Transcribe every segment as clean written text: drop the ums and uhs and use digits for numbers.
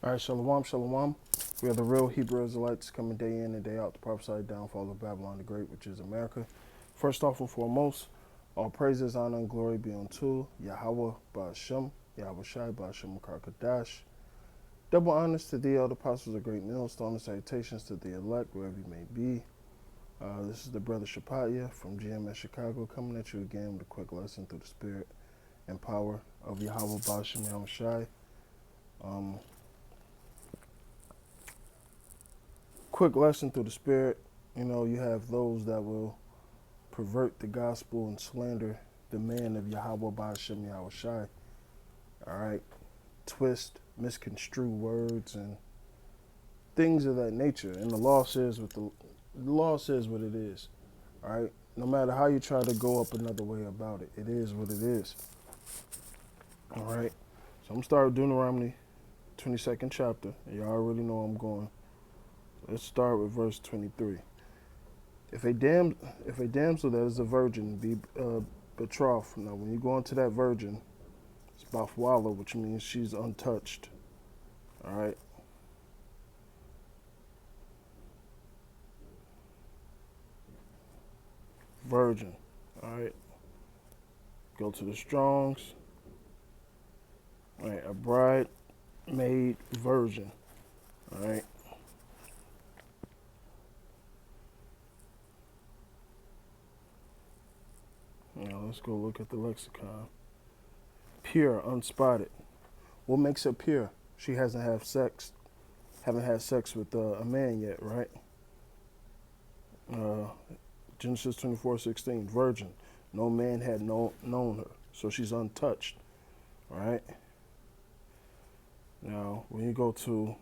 All right, shalom, shalom. We are the real Hebrew Israelites coming day in and day out to prophesy the downfall of Babylon the Great, which is America. First off and foremost, all praises, honor, and glory be unto Yahweh Ba'ashem, Yahweh Shai Ba'ashem Kadash. Double honors to thee, all the apostles of Great Millstone, and salutations to the elect, wherever you may be. This is the brother Shapatya from GMS Chicago, coming at you again with a quick lesson through the spirit and power of Yahweh Ba'ashem, Yahweh Shai. Quick lesson through the spirit. You know, you have those that will pervert the gospel and slander the man of Yahweh Ba'ashem Yahweh Shai. All right, twist, misconstrue words and things of that nature. And the law says what the law says what it is. All right, no matter how you try to go up another way about it, it is what it is. All right, so I'm gonna start with Deuteronomy 22nd chapter. Y'all already know where I'm going. Let's start with verse 23. If a damsel that is a virgin be betrothed, now when you go into that virgin, it's bafwala, which means she's untouched. All right. Virgin. All right. Go to the Strongs. All right. A bride made virgin. All right. Now let's go look at the lexicon. Pure, unspotted. What makes her pure? She hasn't had sex with a man yet, right? Genesis 24:16. Virgin. No man had known her, so she's untouched. All right. Now, when you go to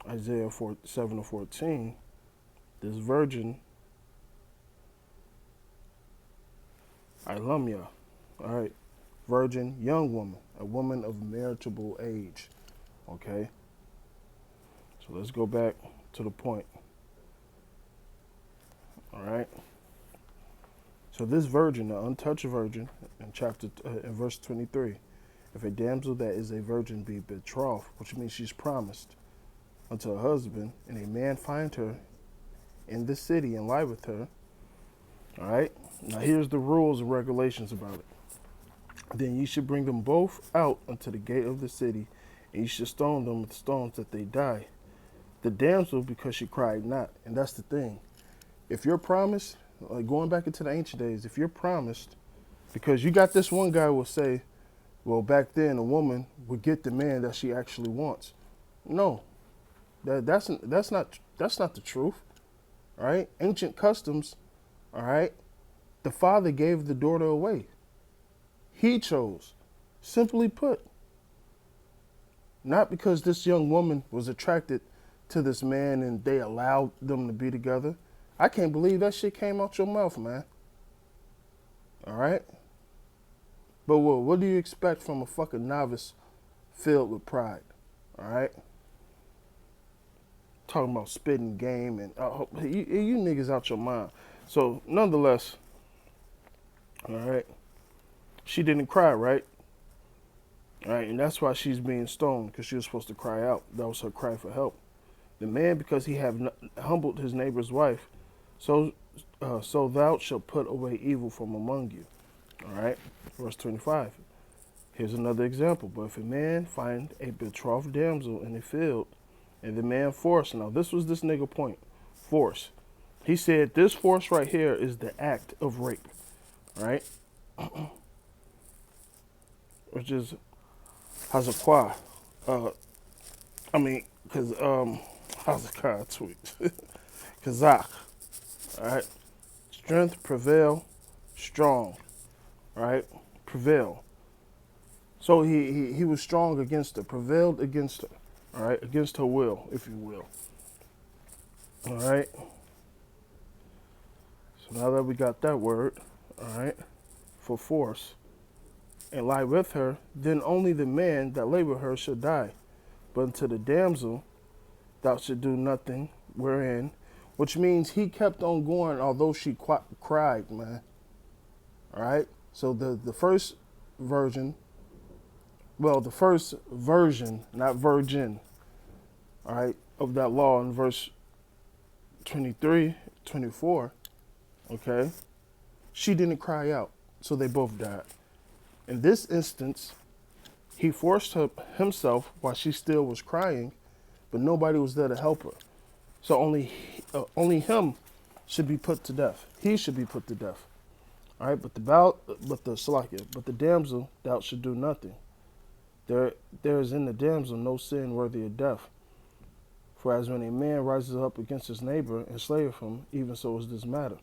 Isaiah 7:14, this virgin, Ilamia, all right, virgin, young woman, a woman of marriageable age, okay? So let's go back to the point, all right? So this virgin, the untouched virgin, in verse 23, if a damsel that is a virgin be betrothed, which means she's promised unto a husband, and a man find her in the city and lie with her, all right? Now here's the rules and regulations about it. Then ye should bring them both out unto the gate of the city, and ye should stone them with stones that they die. The damsel, because she cried not. And that's the thing. If you're promised, like going back into the ancient days, if you're promised, because you got this one guy will say, well, back then a woman would get the man that she actually wants. No, that's not the truth. All right, ancient customs. All right, the father gave the daughter away. He chose, simply put. Not because this young woman was attracted to this man and they allowed them to be together. I can't believe that shit came out your mouth, man. All right? But what do you expect from a fucking novice filled with pride? All right? Talking about spitting game and you niggas out your mind. So, nonetheless, all right, she didn't cry, right? All right, and that's why she's being stoned, because she was supposed to cry out. That was her cry for help. The man, because he have humbled his neighbor's wife, so thou shalt put away evil from among you. All right, verse 25. Here's another example. But if a man find a betrothed damsel in a field, and the man force, now this was this nigga point, force. He said this force right here is the act of rape, right? Which is Hazakwa. Because Hazakah tweet. Kazakh. All right. Strength, prevail, strong. All right. Prevail. So he was strong against her, prevailed against her. All right. Against her will, if you will. All right. So now that we got that word, all right, for force, and lie with her, then only the man that lay with her should die. But unto the damsel thou should do nothing wherein, which means he kept on going although she cried, man. All right? So the first virgin Well, the first version, not virgin, all right, of that law in verse 23, 24, okay, she didn't cry out, so they both died. In this instance, he forced her himself while she still was crying, but nobody was there to help her. So only him should be put to death. He should be put to death. All right, but the damsel thou should do nothing. There is in the damsel no sin worthy of death. For as when a man rises up against his neighbor and slayeth him, even so is this matter.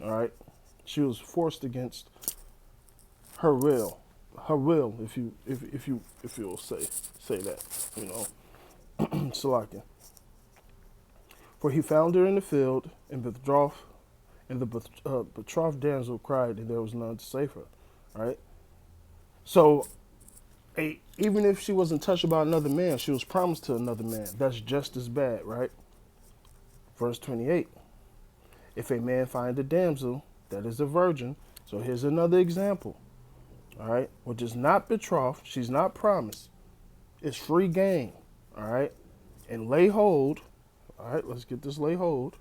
All right, she was forced against her will, if you will say that, you know, Salakia. For he found her in the field, and the betrothed damsel cried, and there was none to save her. All right, so even if she wasn't touched by another man, she was promised to another man. That's just as bad, right? Verse 28. If a man find a damsel that is a virgin, so here's another example, all right, which is not betrothed, she's not promised, it's free game, all right, and lay hold, all right, let's get this lay hold.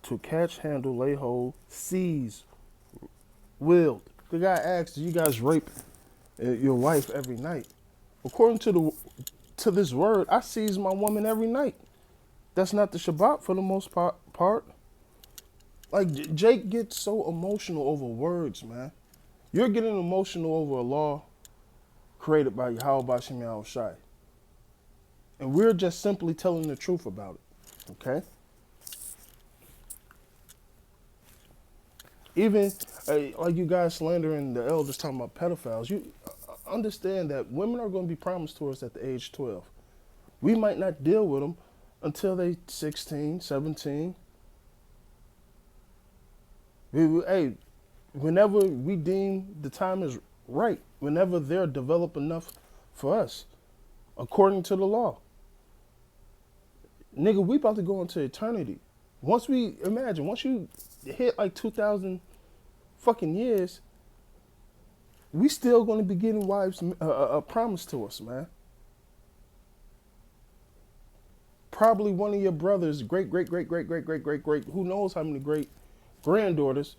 To catch, handle, lay hold, seize, willed. The guy asks, do you guys rape your wife every night? According to this word, I seize my woman every night. That's not the Shabbat for the most part. Like, Jake gets so emotional over words, man. You're getting emotional over a law created by Yahweh Shem Yahweh Shai. And we're just simply telling the truth about it, okay? Even like you guys slandering the elders talking about pedophiles, you understand that women are going to be promised to us at the age 12. We might not deal with them until they 16, 17. Hey, whenever we deem the time is right, whenever they're developed enough for us, according to the law. Nigga, we about to go into eternity. Once you hit like 2,000 fucking years, we still going to be getting wives promised to us, man. Probably one of your brothers, great, who knows how many great granddaughters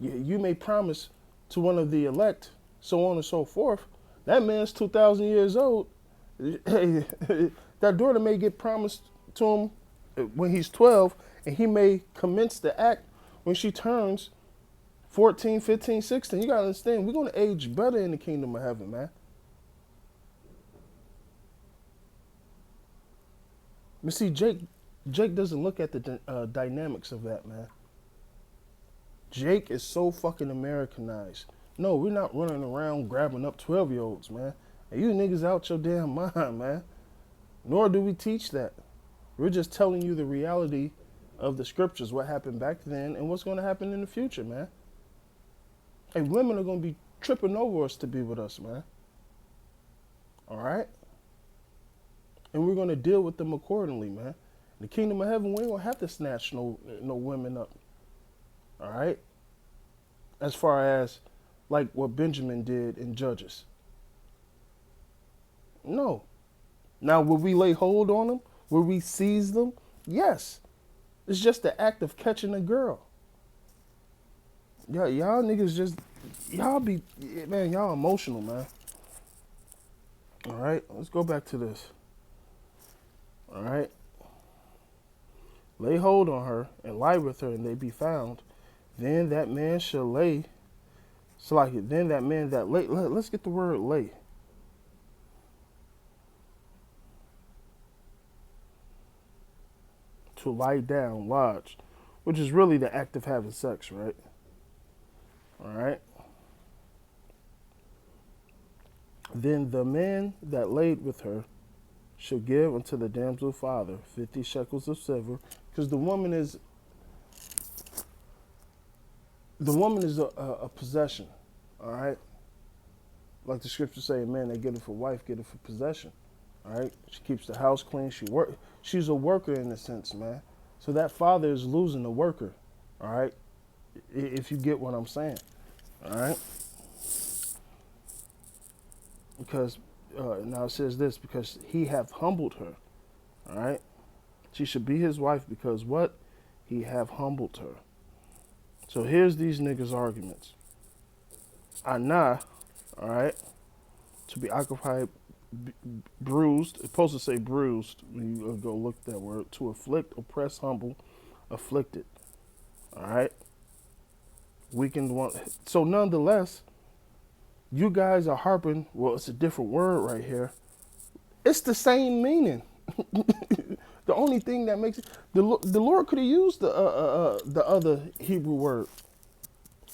you may promise to one of the elect, so on and so forth. That man's 2,000 years old. Hey, that daughter may get promised to him when he's 12, and he may commence the act when she turns 14, 15, 16. You got to understand, we're going to age better in the kingdom of heaven, man. But see, Jake doesn't look at the dynamics of that, man. Jake is so fucking Americanized. No, we're not running around grabbing up 12-year-olds, man. And you niggas out your damn mind, man. Nor do we teach that. We're just telling you the reality of the scriptures, what happened back then and what's going to happen in the future, man. Hey, women are going to be tripping over us to be with us, man. All right? And we're going to deal with them accordingly, man. In the kingdom of heaven, we ain't going to have to snatch no women up. All right? As far as like what Benjamin did in Judges. No. Now, will we lay hold on them? Will we seize them? Yes. It's just the act of catching a girl. Y'all niggas just, y'all emotional, man. All right, let's go back to this. All right. Lay hold on her and lie with her, and they be found. Then that man shall lay. So like it. Then that man that lay. Let's get the word lay. To lie down, lodge, which is really the act of having sex, right? All right. Then the man that laid with her shall give unto the damsel father 50 shekels of silver, because the woman is a possession. All right. Like the scriptures say, man, they get it for wife, get it for possession. All right. She keeps the house clean. She's a worker in a sense, man. So that father is losing a worker. All right. If you get what I'm saying, all right? Because now it says this, because he hath humbled her, all right? She should be his wife because what? He have humbled her. So here's these niggas' arguments. Anah, all right, to be occupied, bruised. It's supposed to say bruised when you go look at that word. To afflict, oppress, humble, afflicted. All right, weakened one. So nonetheless, you guys are harping. Well, it's a different word right here. It's the same meaning. The only thing that makes it, the Lord could have used the other Hebrew word.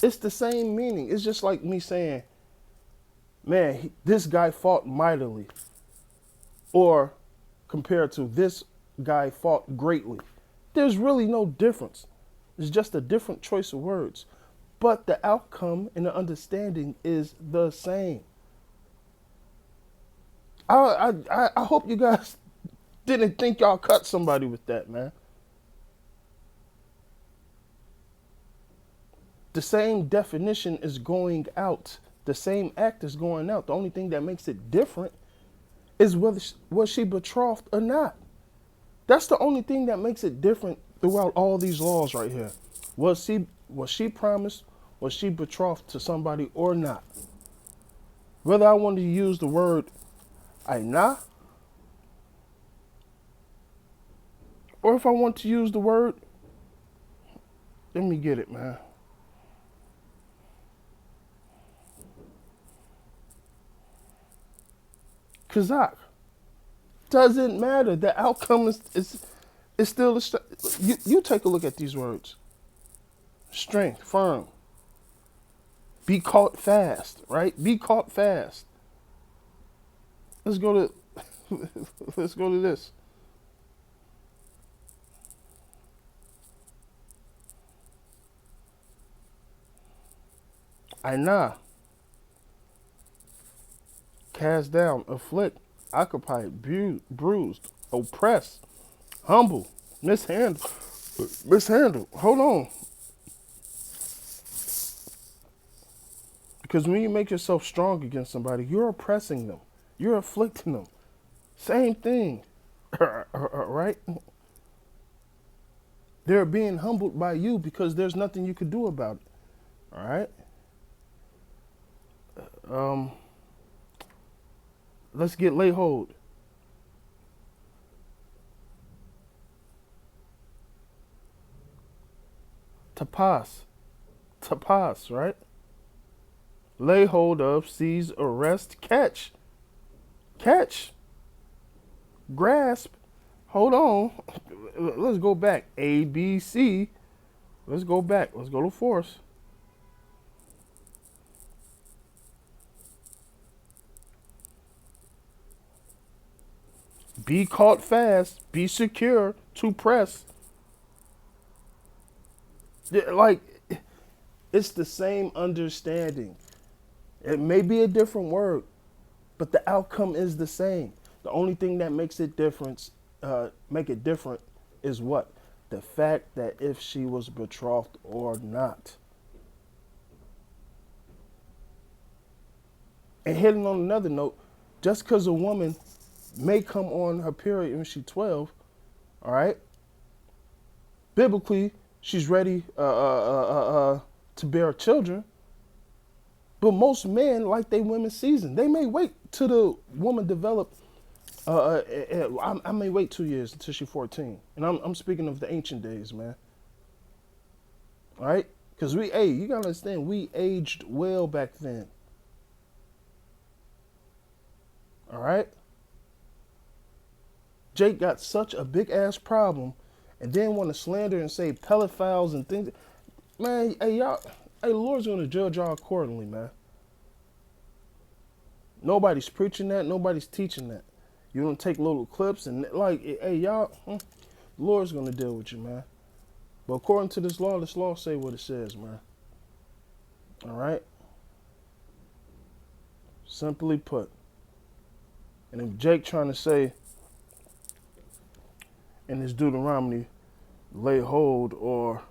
It's the same meaning. It's just like me saying, man, this guy fought mightily, or compared to this guy fought greatly. There's really no difference. It's just a different choice of words. But the outcome and the understanding is the same. I hope you guys didn't think y'all cut somebody with that, man. The same definition is going out. The same act is going out. The only thing that makes it different is whether was she betrothed or not. That's the only thing that makes it different throughout all these laws right here. Was she promised? Was she betrothed to somebody or not? Whether I wanted to use the word Ainah, or if I want to use the word, let me get it, man. Kazakh. Doesn't matter. The outcome is still the you take a look at these words. Strength, firm. Be caught fast, right? Be caught fast. Let's go to let's go to this. Ainah. Cast down, afflict, occupy, bruised, oppress, humble, mishandle. Mishandle. Hold on. Because when you make yourself strong against somebody, you're oppressing them. You're afflicting them. Same thing. Right? They're being humbled by you because there's nothing you could do about it. All right? Let's get lay hold. Tapas. Tapas, right? Lay hold of, seize, arrest, catch. Catch. Grasp. Hold on. Let's go back. A, B, C. Let's go back. Let's go to force. Be caught fast. Be secure. To press. Like, it's the same understanding. It may be a different word, but the outcome is the same. The only thing that makes it make it different is what? The fact that if she was betrothed or not. And hitting on another note, just because a woman may come on her period when she's 12, all right? Biblically, she's ready to bear children. But most men like they women seasoned. They may wait till the woman develop. I may wait 2 years until she's 14, and I'm speaking of the ancient days, man. All right, because you gotta understand, we aged well back then. All right. Jake got such a big ass problem, and then want to slander and say pedophiles and things. Man, hey y'all. Hey, the Lord's going to judge y'all accordingly, man. Nobody's preaching that. Nobody's teaching that. You don't take little clips and like, hey, y'all, the Lord's going to deal with you, man. But according to this law say what it says, man. All right? Simply put. And if Jake trying to say in this Deuteronomy, lay hold or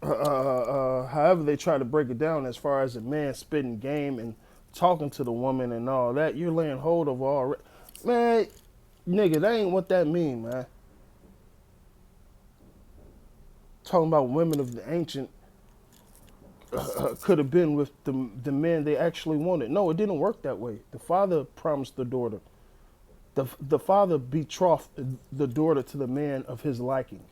however they try to break it down as far as a man spitting game and talking to the woman and all that, you're laying hold of all. Man, nigga, that ain't what that mean, man. Talking about women of the ancient could have been with the men they actually wanted. No, it didn't work that way. The father promised the daughter. The father betrothed the daughter to the man of his liking.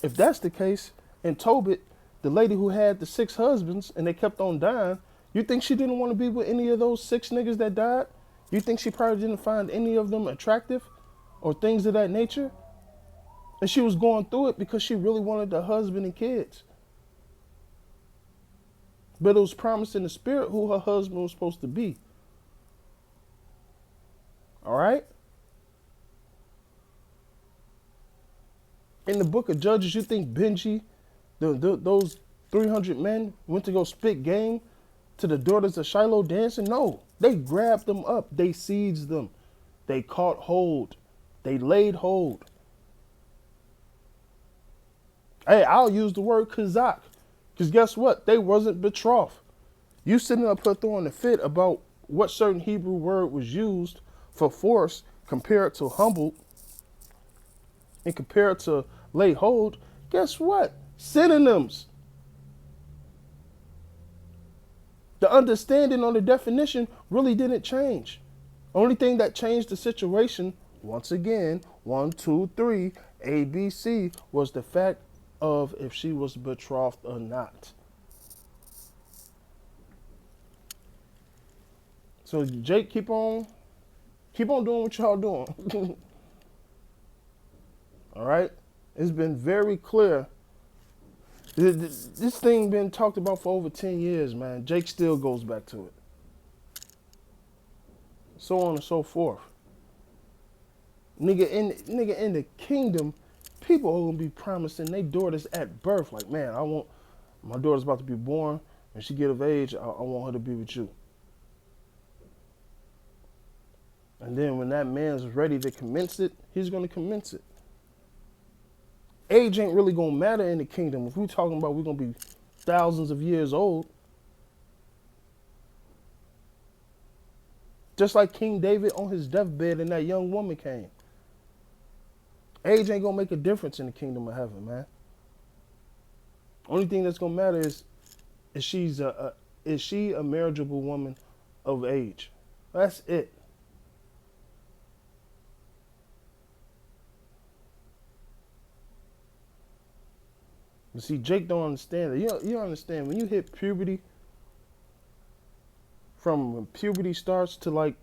If that's the case, in Tobit, the lady who had the 6 husbands and they kept on dying, you think she didn't want to be with any of those 6 niggas that died? You think she probably didn't find any of them attractive or things of that nature? And she was going through it because she really wanted a husband and kids. But it was promised in the spirit who her husband was supposed to be. All right? In the book of Judges, you think Benji, those 300 men went to go spit game to the daughters of Shiloh dancing? No, they grabbed them up. They seized them. They caught hold. They laid hold. Hey, I'll use the word kazak. Because guess what? They wasn't betrothed. You sitting up here throwing a fit about what certain Hebrew word was used for force compared to humble and compared to lay hold. Guess what? Synonyms. The understanding on the definition really didn't change. Only thing that changed the situation, once again, 1, 2, 3, ABC, was the fact of if she was betrothed or not. So Jake, keep on doing what y'all doing. All right? It's been very clear. This thing been talked about for over 10 years, man. Jake still goes back to it. So on and so forth. Nigga in the kingdom, people are gonna be promising their daughters at birth, like, man, I want my daughter's about to be born. When she get of age, I want her to be with you. And then when that man's ready to commence it, he's gonna commence it. Age ain't really gonna matter in the kingdom. If we're talking about we're gonna be thousands of years old, just like King David on his deathbed and that young woman came. Age ain't gonna make a difference in the kingdom of heaven, man. Only thing that's gonna matter is she a marriageable woman of age? That's it. But see, Jake don't understand that. You don't understand when you hit puberty. From when puberty starts to, like,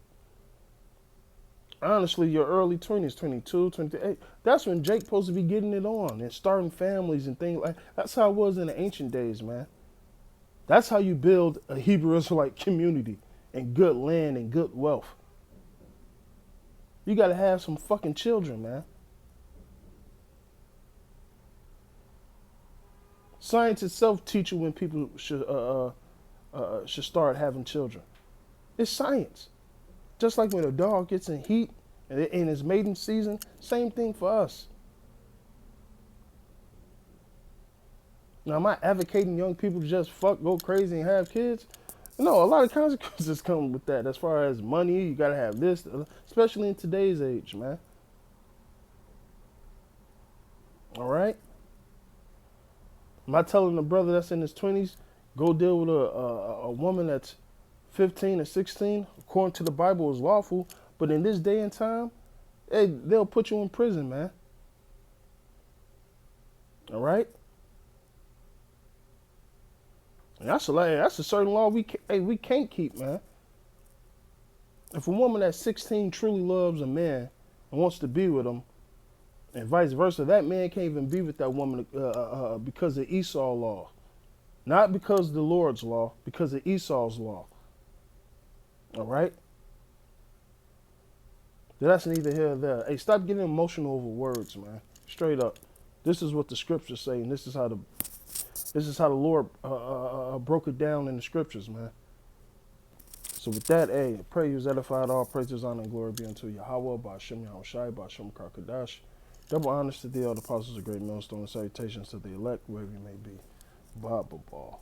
honestly, your early 20s, 22, 28, that's when Jake's supposed to be getting it on and starting families and things like that. That's how it was in the ancient days, man. That's how you build a Hebrew Israelite community and good land and good wealth. You got to have some fucking children, man. Science itself teach you when people should start having children. It's science. Just like when a dog gets in heat and in his mating season, same thing for us. Now, am I advocating young people to just fuck, go crazy, and have kids? No, a lot of consequences come with that. As far as money, you gotta have this, especially in today's age, man. All right? Am I telling a brother that's in his 20s, go deal with a woman that's 15 or 16, according to the Bible, is lawful, but in this day and time, they'll put you in prison, man. All right? And that's a certain law we can't keep, man. If a woman at 16 truly loves a man and wants to be with him, and vice versa, that man can't even be with that woman because of Esau's law. Not because of the Lord's law, because of Esau's law. All right? That's neither here nor there. Hey, stop getting emotional over words, man. Straight up. This is what the scriptures say, and this is how the Lord broke it down in the scriptures, man. So with that, hey, pray you was edified. All praises, honor, and glory be unto Yahweh, by Shem Yahushai, by Shem Karkadash. Double honors to thee, all the apostles, a great millstone, and salutations to the elect, wherever you may be. Bible ball.